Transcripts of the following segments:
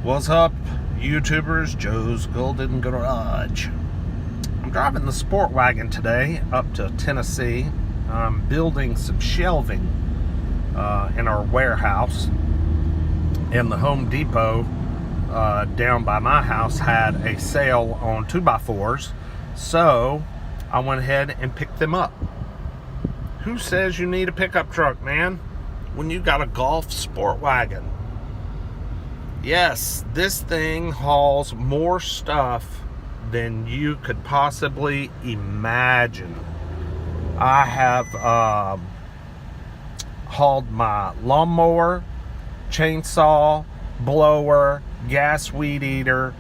What's up, YouTubers? Joe's Golden Garage. I'm driving the sport wagon today up to Tennessee. I'm building some shelving in our warehouse. And the Home Depot down by my house had a sale on 2x4s. So I went ahead and picked them up. Who says you need a pickup truck, man, when you got a Golf sport wagon? Yes, this thing hauls more stuff than you could possibly imagine. I have hauled my lawnmower, chainsaw, blower, gas weed eater,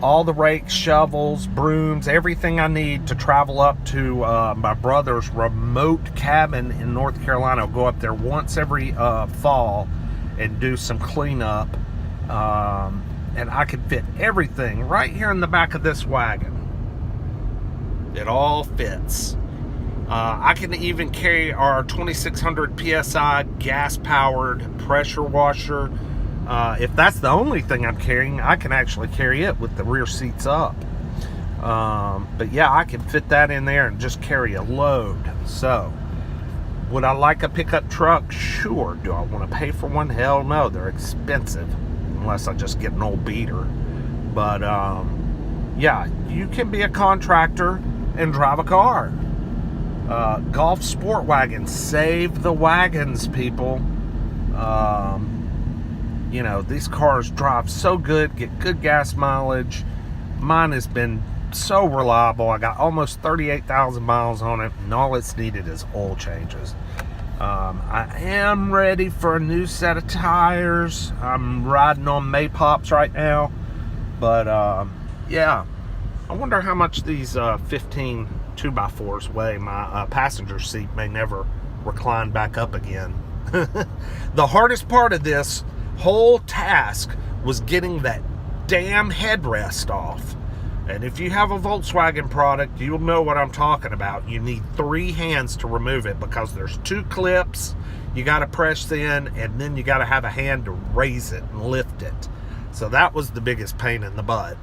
all the rakes, shovels, brooms, everything I need to travel up to my brother's remote cabin in North Carolina. I'll go up there once every fall and do some cleanup. And I could fit everything right here in the back of this wagon. It all fits. I can even carry our 2600 PSI gas-powered pressure washer. If that's the only thing I'm carrying, I can actually carry it with the rear seats up. But yeah, I can fit that in there and just carry a load. So, would I like a pickup truck? Sure. Do I want to pay for one? Hell no, they're expensive. Unless I just get an old beater. But yeah, you can be a contractor and drive a car. Golf sport wagon, save the wagons, people. You know, these cars drive so good, get good gas mileage. Mine has been so reliable. I got almost 38,000 miles on it, and all it's needed is oil changes. I am ready for a new set of tires. I'm riding on Maypops right now. But, yeah. I wonder how much these 15 2x4s weigh. My passenger seat may never recline back up again. The hardest part of this whole task was getting that damn headrest off. And if you have a Volkswagen product, you'll know what I'm talking about. You need 3 hands to remove it because there's 2 clips you got to press in, and then you got to have a hand to raise it and lift it. So that was the biggest pain in the butt.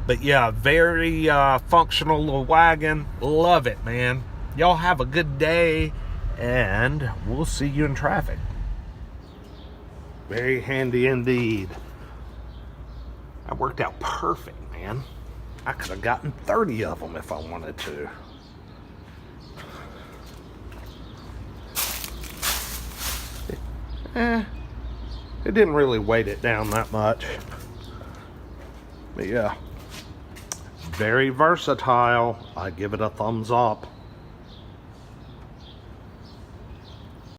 But yeah, very functional little wagon. Love it, man. Y'all have a good day, and we'll see you in traffic. Very handy indeed. That worked out perfect, man. I could have gotten 30 of them if I wanted to. It didn't really weight it down that much. But yeah, very versatile. I give it a thumbs up.